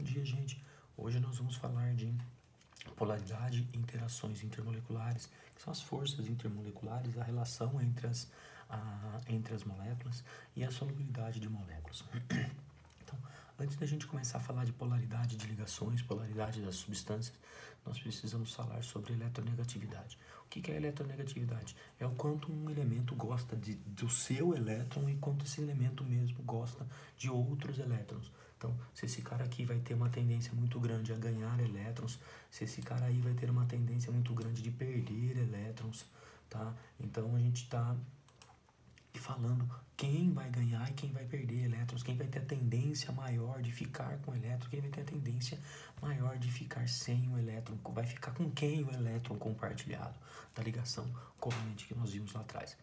dia, gente. Hoje nós vamos falar de polaridade e interações intermoleculares, que são as forças intermoleculares, a relação entre as moléculas e a solubilidade de moléculas. Então, antes da gente começar a falar de polaridade de ligações, polaridade das substâncias, nós precisamos falar sobre eletronegatividade. O que é eletronegatividade? É o quanto um elemento gosta do seu elétron e quanto esse elemento mesmo gosta de outros elétrons. Então, se esse cara aqui vai ter uma tendência muito grande a ganhar elétrons, se esse cara aí vai ter uma tendência muito grande de perder elétrons, tá? Então, a gente está falando quem vai ganhar e quem vai perder elétrons, quem vai ter a tendência maior de ficar com o elétron, quem vai ter a tendência maior de ficar sem o elétron, vai ficar com quem o elétron compartilhado da ligação covalente que nós vimos lá atrás,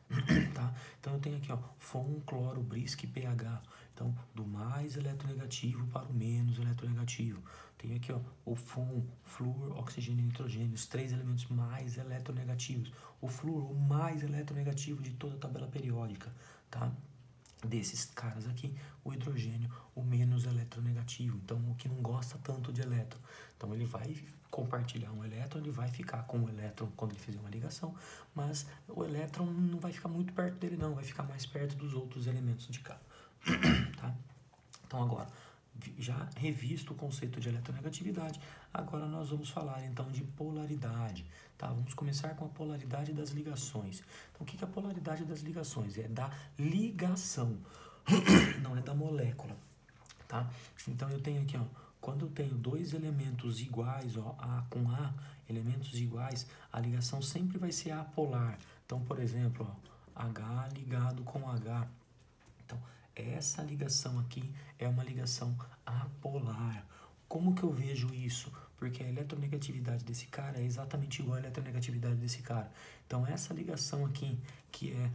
tá? Então eu tenho aqui, ó, FON, cloro, Brisk, pH, então do mais eletronegativo para o menos eletronegativo. Tenho aqui, ó, o FON, flúor, oxigênio e nitrogênio, os três elementos mais eletronegativos. O flúor, o mais eletronegativo de toda a tabela periódica, tá? Desses caras aqui, o hidrogênio, o menos eletronegativo. Então, o que não gosta tanto de elétron. Então, ele vai compartilhar um elétron, ele vai ficar com o elétron quando ele fizer uma ligação, mas o elétron não vai ficar muito perto dele, não. Vai ficar mais perto dos outros elementos de cá, tá? Então, agora, já revisto o conceito de eletronegatividade, agora nós vamos falar então de polaridade, tá? Vamos começar com a polaridade das ligações. Então, o que é a polaridade das ligações? É da ligação, não é da molécula, tá? Então, eu tenho aqui, ó, quando eu tenho dois elementos iguais, ó, A com A, elementos iguais, a ligação sempre vai ser apolar. Então, por exemplo, ó, H ligado com H. Então, essa ligação aqui é uma ligação apolar. Como que eu vejo isso? Porque a eletronegatividade desse cara é exatamente igual à eletronegatividade desse cara. Então, essa ligação aqui, que é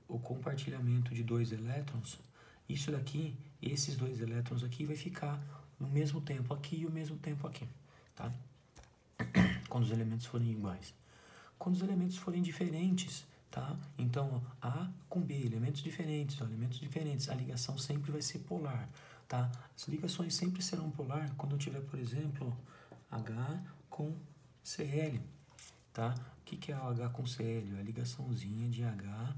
o compartilhamento de dois elétrons, isso daqui, esses dois elétrons aqui, vai ficar no mesmo tempo aqui e o mesmo tempo aqui, tá? Quando os elementos forem iguais. Quando os elementos forem diferentes, tá? Então, ó, A com B, elementos diferentes, a ligação sempre vai ser polar, tá? As ligações sempre serão polar quando eu tiver, por exemplo, H com Cl, tá? O que é o H com Cl? É a ligaçãozinha de H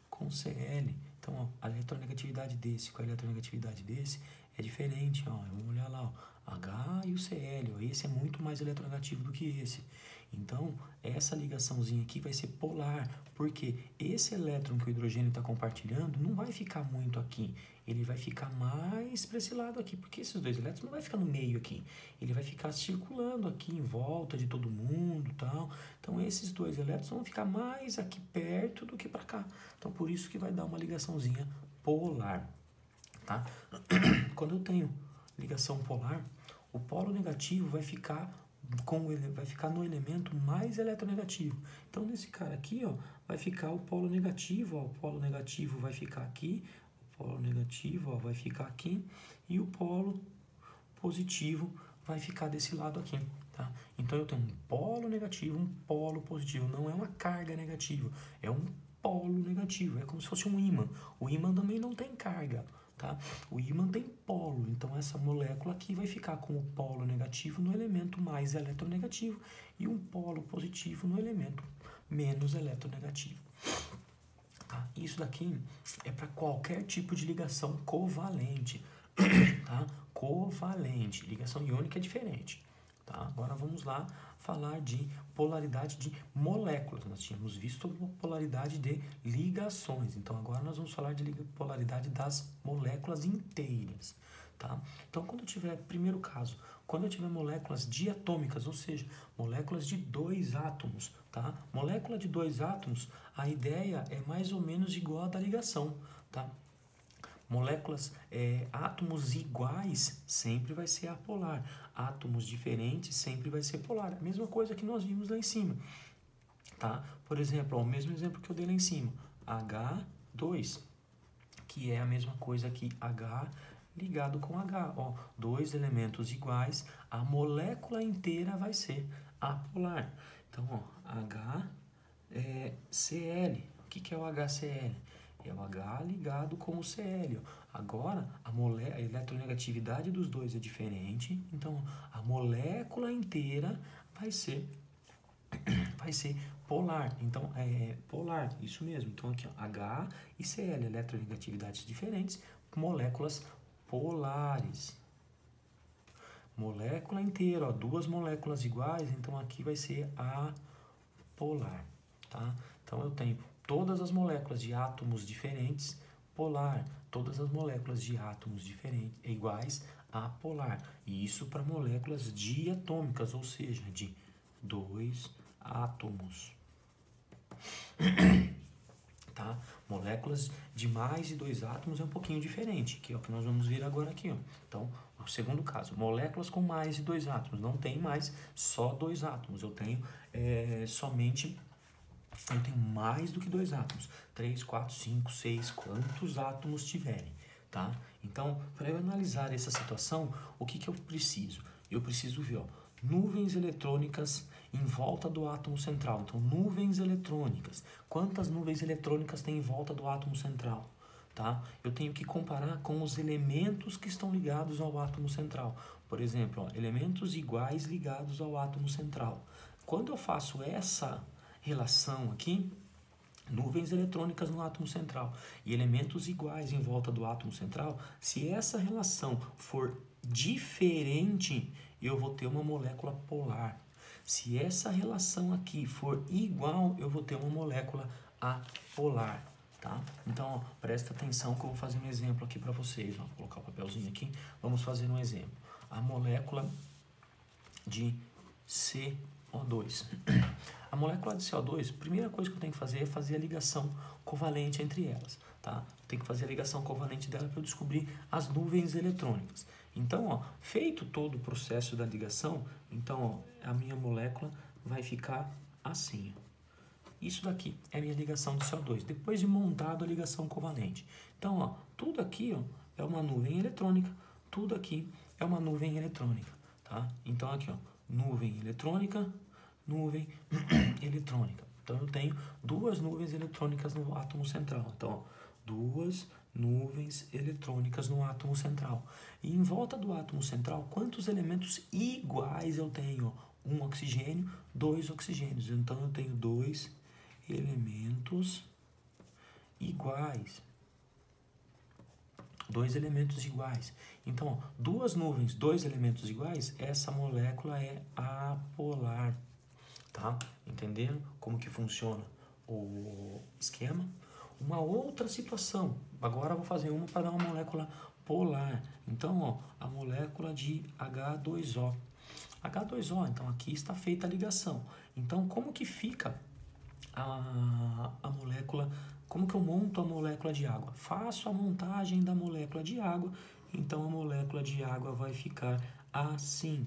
com Cl. Então, ó, a eletronegatividade desse com a eletronegatividade desse é diferente, ó. Vamos olhar lá, ó, H e o Cl, ó, esse é muito mais eletronegativo do que esse. Então, essa ligaçãozinha aqui vai ser polar, porque esse elétron que o hidrogênio está compartilhando não vai ficar muito aqui, ele vai ficar mais para esse lado aqui, porque esses dois elétrons não vai ficar no meio aqui, ele vai ficar circulando aqui em volta de todo mundo e tal. Então, esses dois elétrons vão ficar mais aqui perto do que para cá. Então, por isso que vai dar uma ligaçãozinha polar, tá? Quando eu tenho ligação polar, o polo negativo vai ficar no elemento mais eletronegativo. Então, nesse cara aqui, ó, vai ficar o polo negativo, ó, o polo negativo vai ficar aqui, o polo negativo, ó, vai ficar aqui, e o polo positivo vai ficar desse lado aqui, tá? Então, eu tenho um polo negativo, um polo positivo. Não é uma carga negativa, é um polo negativo, é como se fosse um ímã. O ímã também não tem carga, tá? O ímã tem polo, então essa molécula aqui vai ficar com o polo negativo no elemento mais eletronegativo e um polo positivo no elemento menos eletronegativo, tá? Isso daqui é para qualquer tipo de ligação covalente, tá? Covalente, ligação iônica é diferente, tá? Agora vamos lá falar de polaridade de moléculas. Nós tínhamos visto polaridade de ligações, então agora nós vamos falar de polaridade das moléculas inteiras, tá? Então, quando eu tiver, primeiro caso, quando eu tiver moléculas diatômicas, ou seja, moléculas de dois átomos, tá? Molécula de dois átomos, a ideia é mais ou menos igual a da ligação, tá? Moléculas, átomos iguais sempre vai ser apolar, átomos diferentes sempre vai ser polar. A mesma coisa que nós vimos lá em cima, tá? Por exemplo, ó, o mesmo exemplo que eu dei lá em cima, H2, que é a mesma coisa que H ligado com H, ó, dois elementos iguais, a molécula inteira vai ser apolar. Então, ó, HCl, o que é o HCl? É o H ligado com o Cl. Agora, a eletronegatividade dos dois é diferente. Então, a molécula inteira vai ser polar. Então, é polar, isso mesmo. Então, aqui, ó, H e Cl, eletronegatividades diferentes, moléculas polares. Molécula inteira, ó, duas moléculas iguais, então aqui vai ser apolar, tá? Então, eu tenho todas as moléculas de átomos diferentes, polar. Todas as moléculas de átomos diferentes, iguais, apolar. E isso para moléculas diatômicas, ou seja, de 2 átomos. Tá? Moléculas de mais de 2 átomos é um pouquinho diferente, que é o que nós vamos ver agora aqui, ó. Então, o segundo caso, moléculas com mais de 2 átomos, não tem mais só 2 átomos, eu tenho eu tenho mais do que 2 átomos, 3, 4, 5, 6, quantos átomos tiverem, tá? Então, para eu analisar essa situação, o que eu preciso? Eu preciso ver, ó, nuvens eletrônicas em volta do átomo central. Então, nuvens eletrônicas. Quantas nuvens eletrônicas tem em volta do átomo central? Tá? Eu tenho que comparar com os elementos que estão ligados ao átomo central. Por exemplo, ó, elementos iguais ligados ao átomo central. Quando eu faço essa relação aqui, nuvens eletrônicas no átomo central e elementos iguais em volta do átomo central, se essa relação for diferente, eu vou ter uma molécula polar. Se essa relação aqui for igual, eu vou ter uma molécula apolar, tá? Então, ó, presta atenção que eu vou fazer um exemplo aqui para vocês. Ó, vou colocar o papelzinho aqui. Vamos fazer um exemplo. A molécula de CO2. A molécula de CO2, a primeira coisa que eu tenho que fazer é fazer a ligação covalente entre elas, tá? Tem que fazer a ligação covalente dela para eu descobrir as nuvens eletrônicas. Então, ó, feito todo o processo da ligação, então, ó, a minha molécula vai ficar assim. Isso daqui é a minha ligação de CO2, depois de montado a ligação covalente. Então, ó, tudo aqui, ó, é uma nuvem eletrônica, tudo aqui é uma nuvem eletrônica, tá? Então, aqui, ó, nuvem eletrônica, nuvem eletrônica. Então, eu tenho duas nuvens eletrônicas no átomo central. Então, ó, duas nuvens eletrônicas no átomo central. E em volta do átomo central, quantos elementos iguais eu tenho? Um oxigênio, 2 oxigênios. Então, eu tenho 2 elementos iguais. 2 elementos iguais. Então, ó, duas nuvens, 2 elementos iguais, essa molécula é apolar. Tá? Entenderam como que funciona o esquema? Uma outra situação. Agora eu vou fazer uma para uma molécula polar. Então, ó, a molécula de H2O. H2O, então aqui está feita a ligação. Então, como que fica a molécula, como que eu monto a molécula de água? Faço a montagem da molécula de água, então a molécula de água vai ficar assim.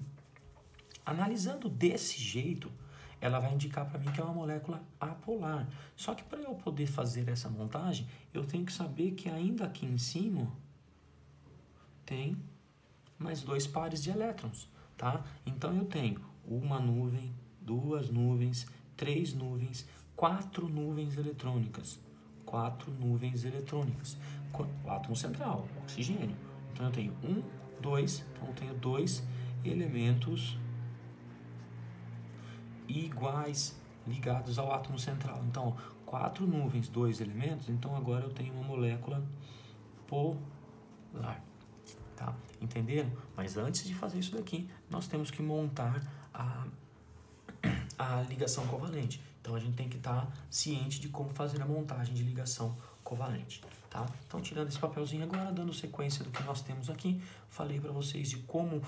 Analisando desse jeito, ela vai indicar para mim que é uma molécula apolar. Só que para eu poder fazer essa montagem, eu tenho que saber que ainda aqui em cima tem mais 2 pares de elétrons, tá? Então eu tenho uma nuvem, 2 nuvens, 3 nuvens, 4 nuvens eletrônicas. 4 nuvens eletrônicas. O átomo central, oxigênio. Então eu tenho 1, 2, então eu tenho 2 elementos iguais ligados ao átomo central. Então, 4 nuvens, 2 elementos, então agora eu tenho uma molécula polar. Tá? Entenderam? Mas antes de fazer isso daqui, nós temos que montar a ligação covalente. Então, a gente tem que estar ciente de como fazer a montagem de ligação covalente. Tá? Então, tirando esse papelzinho agora, dando sequência do que nós temos aqui, falei para vocês de como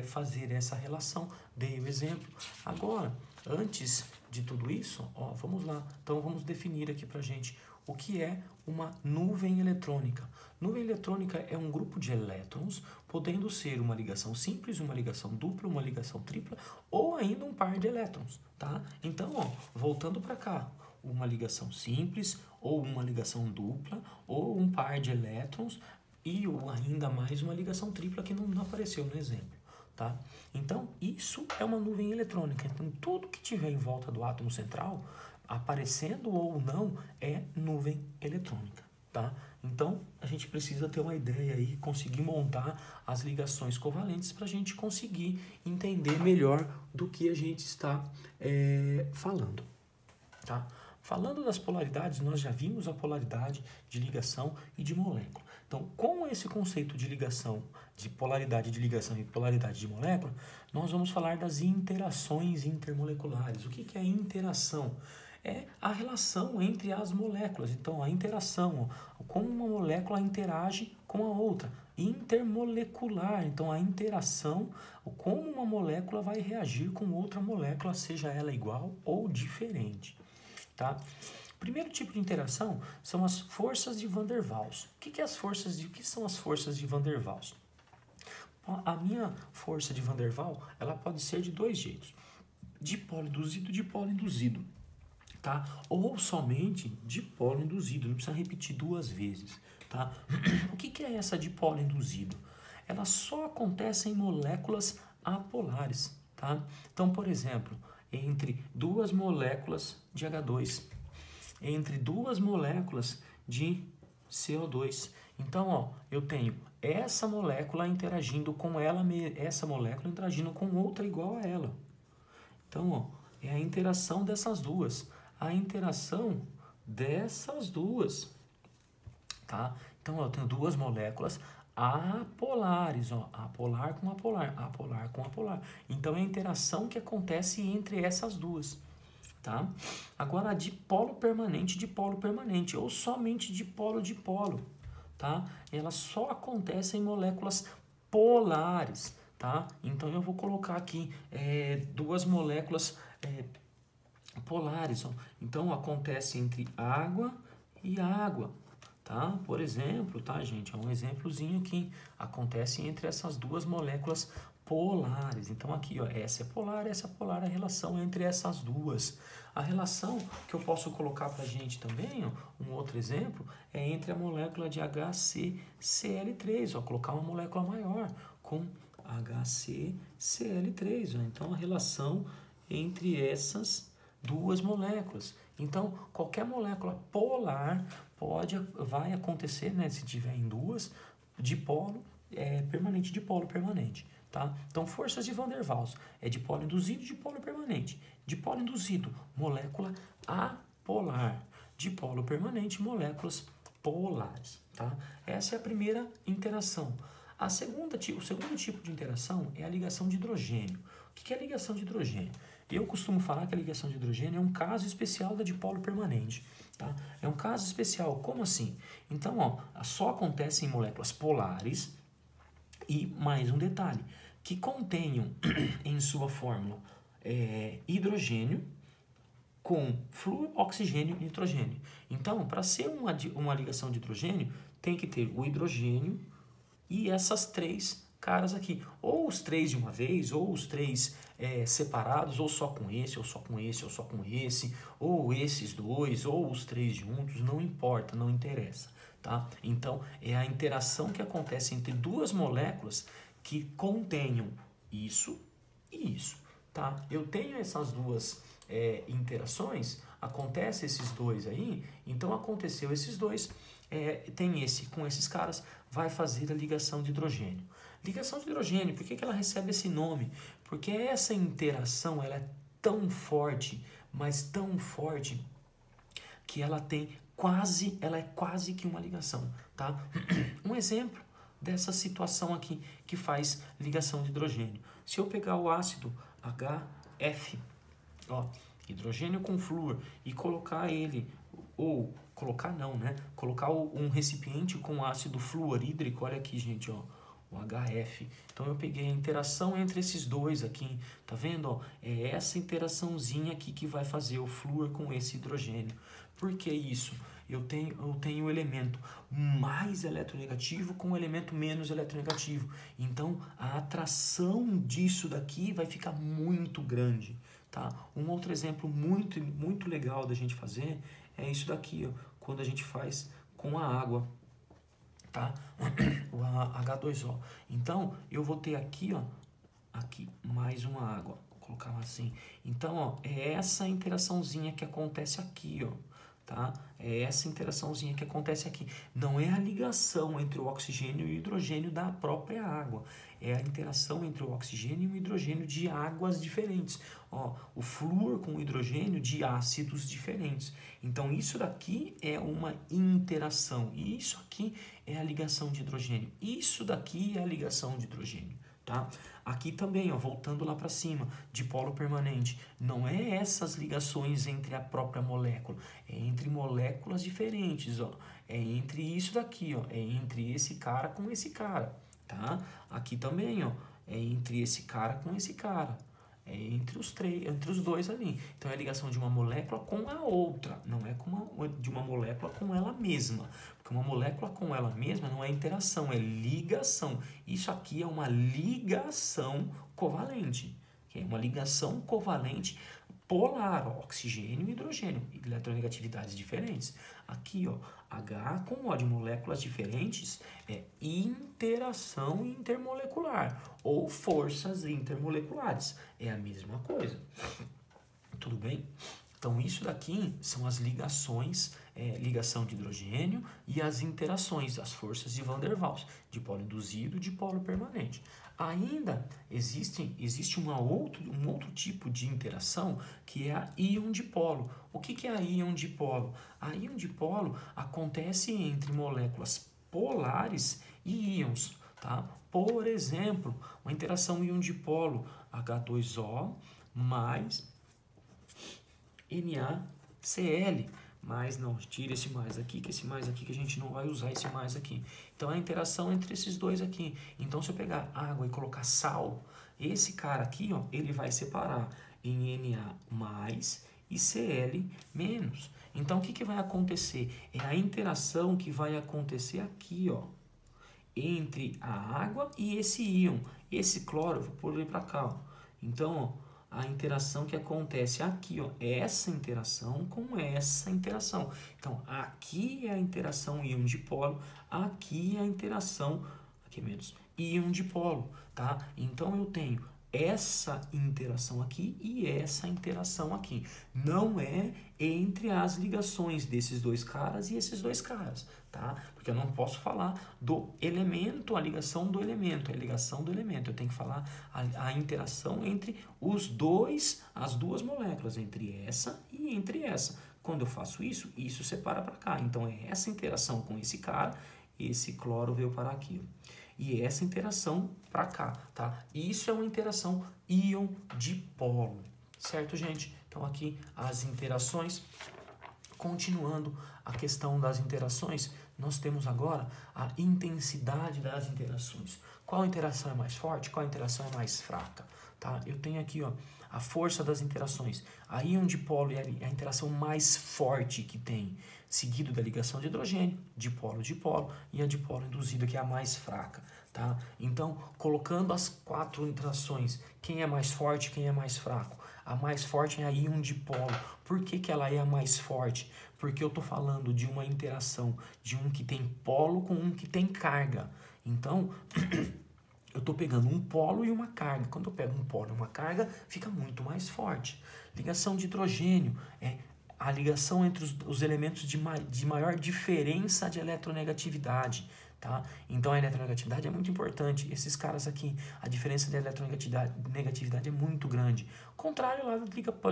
fazer essa relação, dei o exemplo. Agora, antes de tudo isso, ó, vamos lá. Então, vamos definir aqui para a gente o que é uma nuvem eletrônica. Nuvem eletrônica é um grupo de elétrons, podendo ser uma ligação simples, uma ligação dupla, uma ligação tripla, ou ainda um par de elétrons, tá? Então, ó, voltando para cá, uma ligação simples, ou uma ligação dupla, ou um par de elétrons, e ou ainda mais uma ligação tripla que não apareceu no exemplo. Tá? Então, isso é uma nuvem eletrônica. Então, tudo que tiver em volta do átomo central, aparecendo ou não, é nuvem eletrônica. tá? Então, a gente precisa ter uma ideia aí, conseguir montar as ligações covalentes para a gente conseguir entender melhor do que a gente está falando, tá? Falando das polaridades, nós já vimos a polaridade de ligação e de molécula. Então, com esse conceito de ligação, de polaridade de ligação e polaridade de molécula, nós vamos falar das interações intermoleculares. O que é interação? É a relação entre as moléculas. Então, a interação, como uma molécula interage com a outra. Intermolecular, então a interação, como uma molécula vai reagir com outra molécula, seja ela igual ou diferente. Tá? O primeiro tipo de interação são as forças de Van der Waals. O que são as forças de Van der Waals? A minha força de Van der Waals, ela pode ser de dois jeitos: dipolo induzido e dipolo induzido, tá? Ou somente dipolo induzido, não precisa repetir duas vezes, tá? O que é essa dipolo induzido? Ela só acontece em moléculas apolares, tá? Então, por exemplo, entre duas moléculas de H2, entre duas moléculas de CO2. Então, ó, eu tenho essa molécula interagindo com ela, essa molécula interagindo com outra igual a ela. Então, ó, é a interação dessas duas. A interação dessas duas, tá? Então, ó, eu tenho duas moléculas apolares, ó, apolar com apolar, apolar com apolar. Então, é a interação que acontece entre essas duas, tá? Agora, dipolo permanente, ou somente dipolo, tá? Ela só acontece em moléculas polares, tá? Então, eu vou colocar aqui duas moléculas polares, ó. Então, acontece entre água e água, tá? Por exemplo, tá, gente? É um exemplozinho aqui. Acontece entre essas duas moléculas polares. Então, aqui, ó, essa é polar, a relação entre essas duas. A relação que eu posso colocar pra gente também, ó, um outro exemplo, é entre a molécula de HCCl3, ó, colocar uma molécula maior com HCCl3, ó. Então, a relação entre essas duas moléculas. Então, qualquer molécula polar vai acontecer, né, se tiver em duas, dipolo permanente, tá? Então, forças de Van der Waals é dipolo induzido e dipolo permanente. Dipolo induzido, molécula apolar. Dipolo permanente, moléculas polares, tá? Essa é a primeira interação. O segundo tipo de interação é a ligação de hidrogênio. O que é a ligação de hidrogênio? Eu costumo falar que a ligação de hidrogênio é um caso especial da dipolo permanente, tá? É um caso especial. Como assim? Então, ó, só acontece em moléculas polares e mais um detalhe, que contenham em sua fórmula hidrogênio com flúor, oxigênio e nitrogênio. Então, para ser uma ligação de hidrogênio, tem que ter o hidrogênio e essas três caras aqui, ou os três de uma vez, ou os três separados, ou só com esse, ou só com esse, ou só com esse, ou esses dois, ou os três juntos, não importa, não interessa, tá? Então, é a interação que acontece entre duas moléculas que contenham isso e isso, tá? Eu tenho essas duas interações, acontece esses dois aí, então aconteceu esses dois, tem esse com esses caras, vai fazer a ligação de hidrogênio. Ligação de hidrogênio, por que ela recebe esse nome? Porque essa interação ela é tão forte, mas tão forte, que ela é quase que uma ligação, tá? Um exemplo dessa situação aqui que faz ligação de hidrogênio. Se eu pegar o ácido HF, ó, hidrogênio com flúor, e colocar ele, ou colocar não, né? Colocar um recipiente com ácido fluorídrico, olha aqui, gente, ó, o HF. Então eu peguei a interação entre esses dois aqui, tá vendo? Ó, é essa interaçãozinha aqui que vai fazer o flúor com esse hidrogênio. Por que isso? Eu tenho o elemento mais eletronegativo com o elemento menos eletronegativo. Então a atração disso daqui vai ficar muito grande, tá? Um outro exemplo muito legal da gente fazer é isso daqui, ó, quando a gente faz com a água, tá? O H2O. Então, eu vou ter aqui, ó, aqui mais uma água, vou colocar assim. Então, ó, é essa interaçãozinha que acontece aqui, ó, tá? É essa interaçãozinha que acontece aqui. Não é a ligação entre o oxigênio e o hidrogênio da própria água. É a interação entre o oxigênio e o hidrogênio de águas diferentes. Ó, o flúor com o hidrogênio de ácidos diferentes. Então, isso daqui é uma interação. E isso aqui é a ligação de hidrogênio. Isso daqui é a ligação de hidrogênio. Tá? Aqui também, ó, voltando lá para cima, dipolo permanente, não é essas ligações entre a própria molécula, é entre moléculas diferentes, ó, é entre isso daqui, ó, é entre esse cara com esse cara, tá? Aqui também, ó, é entre esse cara com esse cara, é entre os três, entre os dois ali. Então é a ligação de uma molécula com a outra, não é de uma molécula com ela mesma. Porque uma molécula com ela mesma não é interação, é ligação. Isso aqui é uma ligação covalente. É uma ligação covalente polar, ó, oxigênio e hidrogênio, eletronegatividades diferentes. Aqui, ó, H com O de moléculas diferentes é interação intermolecular ou forças intermoleculares. É a mesma coisa. Tudo bem? Então, isso daqui são as ligações, ligação de hidrogênio e as interações, as forças de Van der Waals, dipolo induzido e dipolo permanente. Ainda existe um outro tipo de interação que é a íon-dipolo. O que é a íon-dipolo? A íon-dipolo acontece entre moléculas polares e íons. Tá? Por exemplo, uma interação íon-dipolo H2O mais NaCl, mas não, tira esse mais aqui, que esse mais aqui que a gente não vai usar esse mais aqui. Então, é a interação entre esses dois aqui. Então, se eu pegar água e colocar sal, esse cara aqui, ó, ele vai separar em Na mais e Cl menos. Então, o que vai acontecer? É a interação que vai acontecer aqui, ó, entre a água e esse íon. Esse cloro, eu vou pôr ele para cá, ó. Então, ó, a interação que acontece aqui, ó, essa interação com essa interação. Então, aqui é a interação íon-dipolo, aqui é a interação, aqui menos, íon-dipolo, tá? Então, eu tenho essa interação aqui e essa interação aqui. Não é entre as ligações desses dois caras e esses dois caras, tá? Porque eu não posso falar do elemento, a ligação do elemento, a ligação do elemento. Eu tenho que falar a interação entre os dois, as duas moléculas, entre essa e entre essa. Quando eu faço isso, isso separa para cá. Então, é essa interação com esse cara, esse cloro veio para aqui, e essa interação para cá, tá? Isso é uma interação íon-dipolo, certo, gente? Então, aqui as interações. Continuando a questão das interações, nós temos agora a intensidade das interações. Qual interação é mais forte? Qual interação é mais fraca? Tá? Eu tenho aqui, ó, a força das interações. A íon-dipolo é a interação mais forte que tem, seguido da ligação de hidrogênio, dipolo-dipolo, e a dipolo induzida, que é a mais fraca. Tá? Então, colocando as quatro interações, quem é mais forte, quem é mais fraco? A mais forte é a íon-dipolo. Por que ela é a mais forte? Porque eu estou falando de uma interação de um que tem polo com um que tem carga. Então, eu estou pegando um polo e uma carga. Quando eu pego um polo e uma carga, fica muito mais forte. Ligação de hidrogênio é a ligação entre os elementos de maior diferença de eletronegatividade. Tá? Então, a eletronegatividade é muito importante. Esses caras aqui, a diferença de eletronegatividade é muito grande. Contrário lá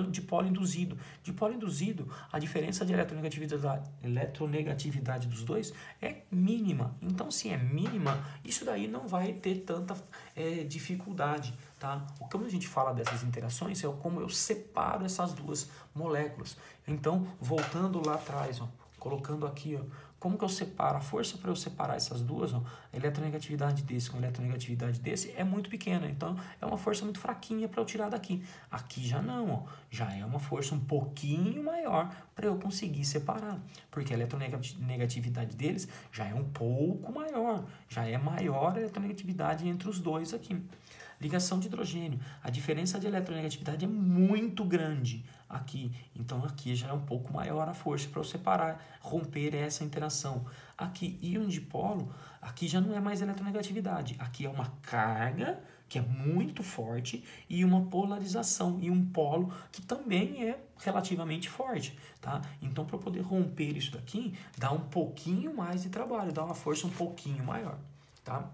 de polo induzido. De polo induzido, a diferença de eletronegatividade dos dois é mínima. Então, se é mínima, isso daí não vai ter tanta dificuldade. Tá? Quando a gente fala dessas interações, é como eu separo essas duas moléculas. Então, voltando lá atrás, ó, colocando aqui, ó, como que eu separo? A força para eu separar essas duas, ó, a eletronegatividade desse com a eletronegatividade desse é muito pequena. Então, é uma força muito fraquinha para eu tirar daqui. Aqui já não, ó, já é uma força um pouquinho maior para eu conseguir separar. Porque a eletronegatividade deles já é um pouco maior. Já é maior a eletronegatividade entre os dois aqui. Ligação de hidrogênio. A diferença de eletronegatividade é muito grande aqui. Então, aqui já é um pouco maior a força para eu separar, romper essa interação. Aqui, íon dipolo, aqui já não é mais eletronegatividade. Aqui é uma carga que é muito forte, e uma polarização, e um polo que também é relativamente forte, tá? Então, para poder romper isso daqui, dá um pouquinho mais de trabalho, dá uma força um pouquinho maior, tá?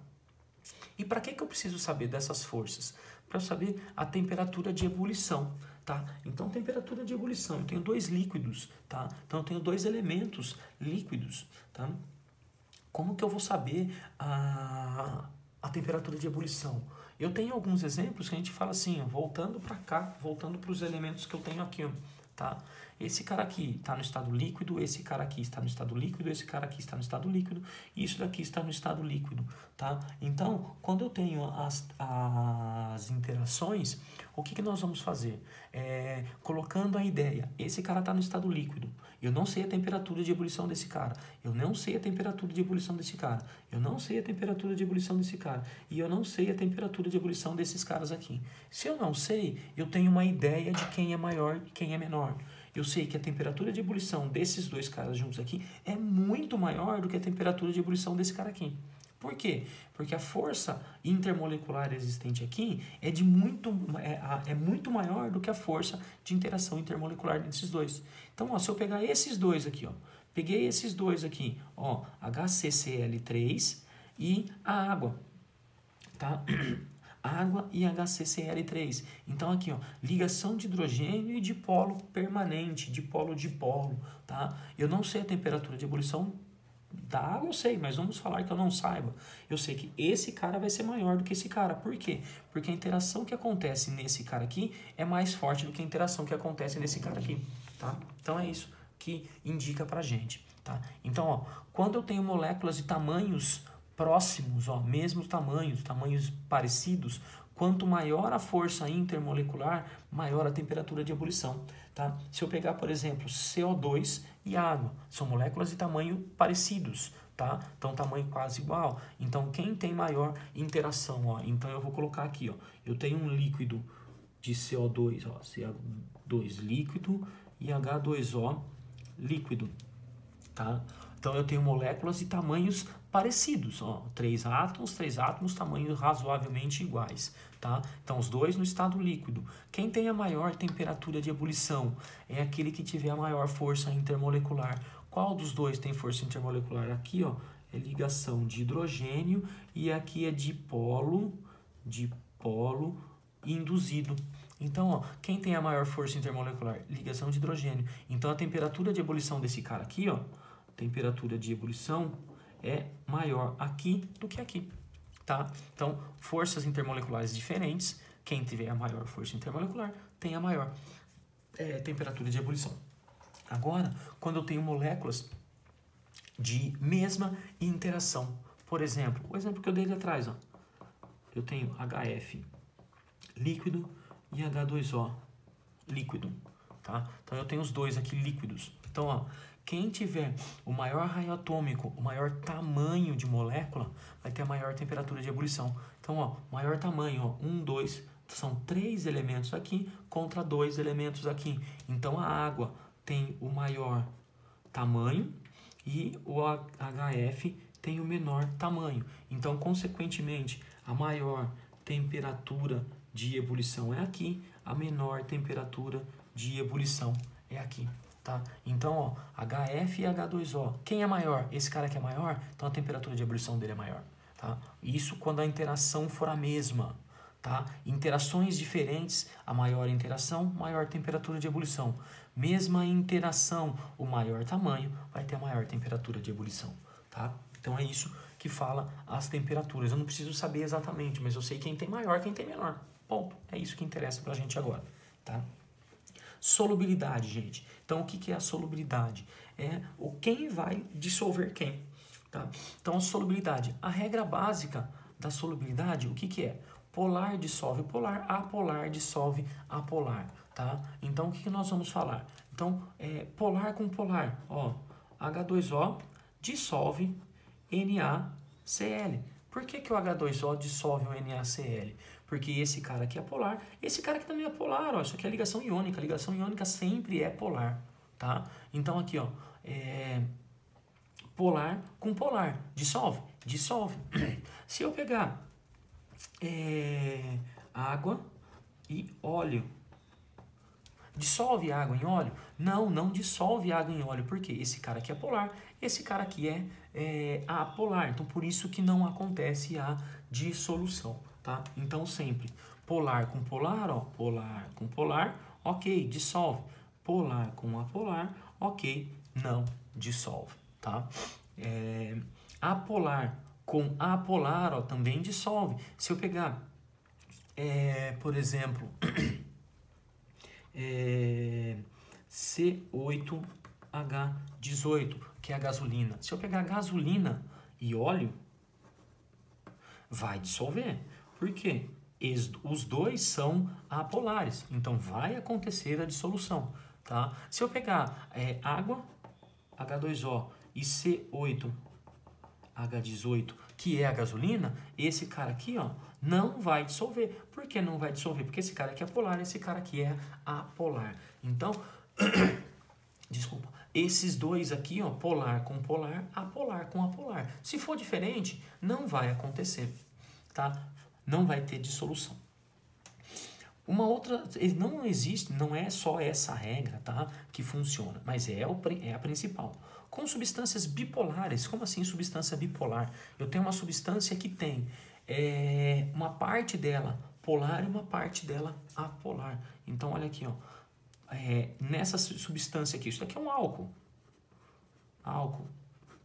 E para que eu preciso saber dessas forças? Para eu saber a temperatura de ebulição, tá? Então, temperatura de ebulição, eu tenho dois líquidos, tá? Então, eu tenho dois elementos líquidos, tá? Como que eu vou saber a temperatura de ebulição? Eu tenho alguns exemplos que a gente fala assim, ó, voltando para cá, voltando para os elementos que eu tenho aqui, ó, tá? Esse cara aqui está no estado líquido, esse cara aqui está no estado líquido, esse cara aqui está no estado líquido, e isso daqui está no estado líquido, tá? Então, quando eu tenho as interações, o que nós vamos fazer? Colocando a ideia, esse cara está no estado líquido, eu não sei a temperatura de ebulição desse cara, eu não sei a temperatura de ebulição desse cara, eu não sei a temperatura de ebulição desse cara, e eu não sei a temperatura de ebulição desses caras aqui. Se eu não sei, eu tenho uma ideia de quem é maior e quem é menor. Eu sei que a temperatura de ebulição desses dois caras juntos aqui é muito maior do que a temperatura de ebulição desse cara aqui. Por quê? Porque a força intermolecular existente aqui é muito maior do que a força de interação intermolecular desses dois. Então, ó, se eu pegar esses dois aqui, ó, peguei esses dois aqui, ó, HCCl3 e a água, tá? Água e HCCl3. Então aqui, ó, ligação de hidrogênio e de polo permanente, de polo, tá? Eu não sei a temperatura de ebulição da água, eu sei, mas vamos falar que eu não saiba. Eu sei que esse cara vai ser maior do que esse cara. Por quê? Porque a interação que acontece nesse cara aqui é mais forte do que a interação que acontece nesse cara aqui, tá? Então é isso que indica pra gente, tá? Então, ó, quando eu tenho moléculas de tamanhos próximos, ó, mesmos tamanhos parecidos, quanto maior a força intermolecular, maior a temperatura de ebulição, tá? Se eu pegar, por exemplo, CO2 e água, são moléculas de tamanho parecidos, tá? Então, tamanho quase igual. Então, quem tem maior interação, ó, então eu vou colocar aqui, ó, eu tenho um líquido de CO2, ó, CO2 líquido e H2O líquido, tá? Então, eu tenho moléculas de tamanhos parecidos, ó, três átomos, tamanhos razoavelmente iguais, tá? Então, os dois no estado líquido. Quem tem a maior temperatura de ebulição é aquele que tiver a maior força intermolecular. Qual dos dois tem força intermolecular? Aqui, ó, é ligação de hidrogênio e aqui é dipolo induzido. Então, ó, quem tem a maior força intermolecular? Ligação de hidrogênio. Então, a temperatura de ebulição desse cara aqui, ó, temperatura de ebulição é maior aqui do que aqui, tá? Então, forças intermoleculares diferentes, quem tiver a maior força intermolecular tem a maior temperatura de ebulição. Agora, quando eu tenho moléculas de mesma interação, por exemplo, o exemplo que eu dei ali atrás, ó, eu tenho HF líquido e H2O líquido, tá? Então, eu tenho os dois aqui líquidos. Então, ó, quem tiver o maior raio atômico, o maior tamanho de molécula, vai ter a maior temperatura de ebulição. Então, ó, maior tamanho, ó, 1, 2, são 3 elementos aqui contra 2 elementos aqui. Então, a água tem o maior tamanho e o HF tem o menor tamanho. Então, consequentemente, a maior temperatura de ebulição é aqui, a menor temperatura de ebulição é aqui. Tá? Então, ó, HF e H2O. Quem é maior? Esse cara que é maior, então a temperatura de ebulição dele é maior. Tá? Isso quando a interação for a mesma. Tá? Interações diferentes, a maior interação, maior temperatura de ebulição. Mesma interação, o maior tamanho vai ter a maior temperatura de ebulição. Tá? Então é isso que fala as temperaturas. Eu não preciso saber exatamente, mas eu sei quem tem maior, quem tem menor. Ponto. É isso que interessa pra gente agora. Tá? Solubilidade, gente. Então, o que é a solubilidade? É o quem vai dissolver quem. Tá? Então, a solubilidade. A regra básica da solubilidade, o que é? Polar dissolve polar, apolar dissolve apolar. Tá? Então, o que nós vamos falar? Então, polar com polar. Ó, H2O dissolve NaCl. Por que o H2O dissolve o NaCl? Porque esse cara aqui é polar, esse cara aqui também é polar, ó, isso aqui é ligação iônica. A ligação iônica sempre é polar, tá? Então aqui, ó, polar com polar, dissolve. Se eu pegar água e óleo. Dissolve água em óleo? Não, não dissolve água em óleo, porque esse cara aqui é polar, esse cara aqui é apolar, então por isso que não acontece a dissolução, tá? Então sempre polar com polar, ó, polar com polar, ok, dissolve. Polar com apolar, ok, não dissolve, tá? Apolar com apolar, ó, também dissolve. Se eu pegar, por exemplo, C8H18, que é a gasolina. Se eu pegar gasolina e óleo, vai dissolver. Por quê? Os dois são apolares, então vai acontecer a dissolução, tá? Se eu pegar água, H2O, e C8H18, que é a gasolina, esse cara aqui, ó, não vai dissolver. Por que não vai dissolver? Porque esse cara aqui é polar, esse cara aqui é apolar. Então, desculpa, esses dois aqui, ó, polar com polar, apolar com apolar. Se for diferente, não vai acontecer, tá? Não vai ter dissolução. Uma outra, não existe, não é só essa regra, tá, que funciona, mas é a principal. Com substâncias bipolares, como assim substância bipolar? Eu tenho uma substância que tem uma parte dela polar e uma parte dela apolar. Então, olha aqui, ó, nessa substância aqui, isso aqui é um álcool. Álcool,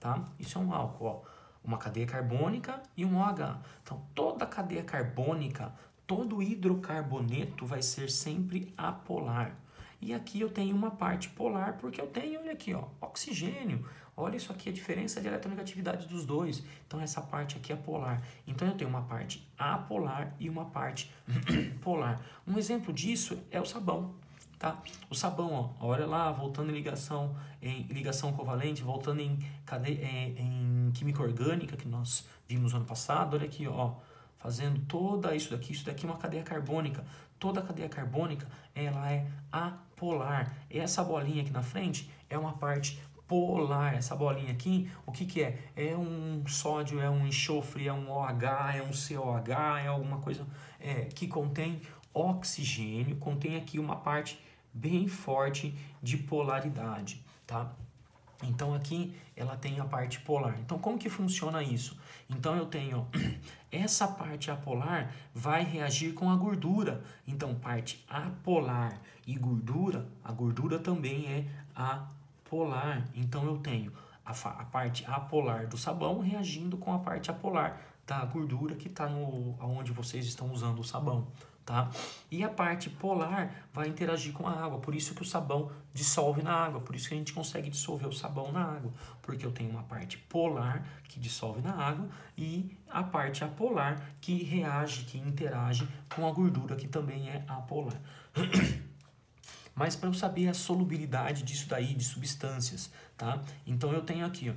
tá? Isso é um álcool, ó. Uma cadeia carbônica e um OH. Então, toda cadeia carbônica, todo hidrocarboneto vai ser sempre apolar. E aqui eu tenho uma parte polar, porque eu tenho, olha aqui, ó, oxigênio. Olha isso aqui, a diferença de eletronegatividade dos dois. Então, essa parte aqui é polar. Então, eu tenho uma parte apolar e uma parte polar. Um exemplo disso é o sabão. Tá? O sabão, ó, olha lá, voltando em ligação covalente, voltando em química orgânica, que nós vimos no ano passado, olha aqui, ó, fazendo toda isso daqui é uma cadeia carbônica. Toda cadeia carbônica, ela é apolar. Essa bolinha aqui na frente é uma parte polar. Essa bolinha aqui, o que que é? É um sódio, é um enxofre, é um OH, é um COH, é alguma coisa que contém oxigênio, contém aqui uma parte bem forte de polaridade, tá? Então aqui ela tem a parte polar. Então como que funciona isso? Então eu tenho essa parte apolar vai reagir com a gordura. Então parte apolar e gordura, a gordura também é apolar. Então eu tenho a parte apolar do sabão reagindo com a parte apolar da gordura que está onde vocês estão usando o sabão. Tá? E a parte polar vai interagir com a água, por isso que o sabão dissolve na água, por isso que a gente consegue dissolver o sabão na água, porque eu tenho uma parte polar que dissolve na água e a parte apolar que reage, que interage com a gordura que também é apolar. Mas para eu saber a solubilidade disso daí, de substâncias, tá? Então eu tenho aqui, ó,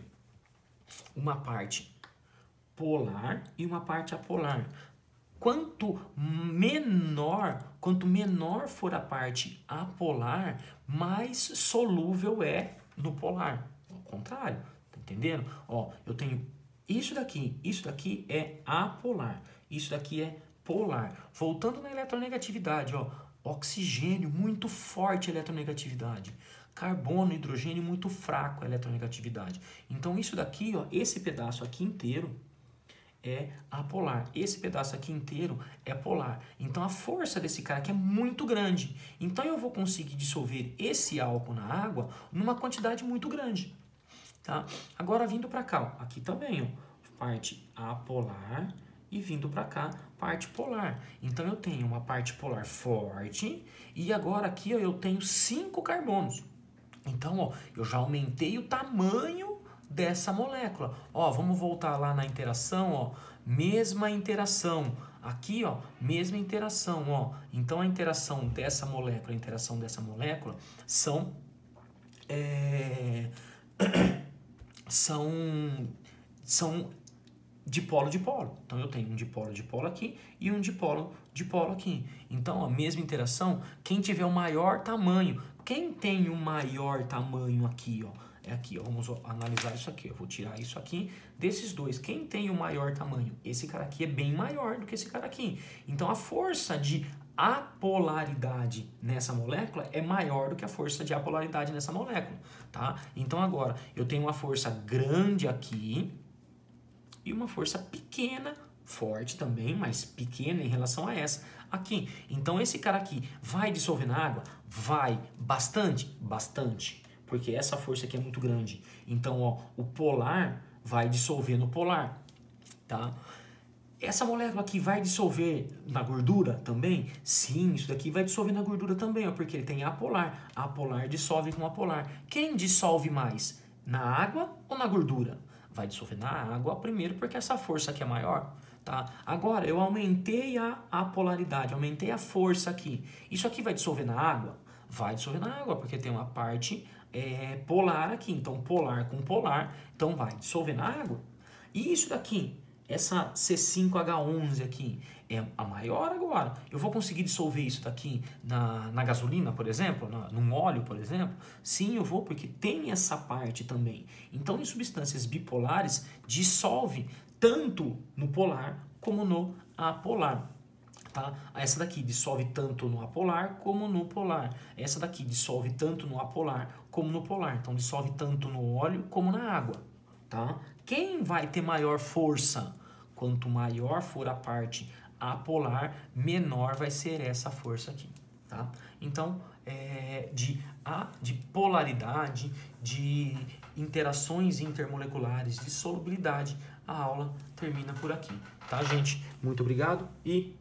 uma parte polar e uma parte apolar. Quanto menor for a parte apolar, mais solúvel é no polar. Ao contrário, tá entendendo? Ó, eu tenho isso daqui é apolar, isso daqui é polar. Voltando na eletronegatividade, ó, oxigênio, muito forte a eletronegatividade. Carbono, hidrogênio, muito fraco a eletronegatividade. Então isso daqui, ó, esse pedaço aqui inteiro é apolar. Esse pedaço aqui inteiro é polar. Então a força desse cara aqui é muito grande. Então eu vou conseguir dissolver esse álcool na água numa quantidade muito grande. Tá? Agora vindo para cá, ó, aqui também, ó, parte apolar e vindo para cá, parte polar. Então eu tenho uma parte polar forte e agora aqui, ó, eu tenho 5 carbonos. Então, ó, eu já aumentei o tamanho dessa molécula. Ó, vamos voltar lá na interação, ó, mesma interação. Aqui, ó, mesma interação, ó. Então a interação dessa molécula, são são dipolo dipolo. Então eu tenho um dipolo dipolo aqui e um dipolo dipolo aqui. Então a mesma interação, quem tiver o maior tamanho, quem tem o maior tamanho aqui, ó, é aqui, ó. Vamos analisar isso aqui. Eu vou tirar isso aqui. Desses dois, quem tem o maior tamanho? Esse cara aqui é bem maior do que esse cara aqui. Então, a força de apolaridade nessa molécula é maior do que a força de apolaridade nessa molécula, tá? Então, agora, eu tenho uma força grande aqui e uma força pequena, forte também, mas pequena em relação a essa aqui. Então, esse cara aqui vai dissolver na água? Vai. Bastante? Bastante. Porque essa força aqui é muito grande. Então, ó, o polar vai dissolver no polar, tá? Essa molécula aqui vai dissolver na gordura também? Sim, isso daqui vai dissolver na gordura também, ó, porque ele tem apolar. Apolar dissolve com apolar. Quem dissolve mais? Na água ou na gordura? Vai dissolver na água primeiro, porque essa força aqui é maior. Tá? Agora, eu aumentei a apolaridade, aumentei a força aqui. Isso aqui vai dissolver na água? Vai dissolver na água, porque tem uma parte polar aqui. Então, polar com polar, então vai dissolver na água. E isso daqui, essa C5H11 aqui, é a maior agora. Eu vou conseguir dissolver isso daqui na gasolina, por exemplo? No óleo, por exemplo? Sim, eu vou, porque tem essa parte também. Então, em substâncias bipolares, dissolve tanto no polar como no apolar. Tá? Essa daqui dissolve tanto no apolar como no polar. Essa daqui dissolve tanto no apolar como no polar. Então, dissolve tanto no óleo como na água. Tá? Quem vai ter maior força? Quanto maior for a parte apolar, menor vai ser essa força aqui. Tá? Então, de polaridade, de interações intermoleculares, de solubilidade, a aula termina por aqui. Tá, gente? Muito obrigado e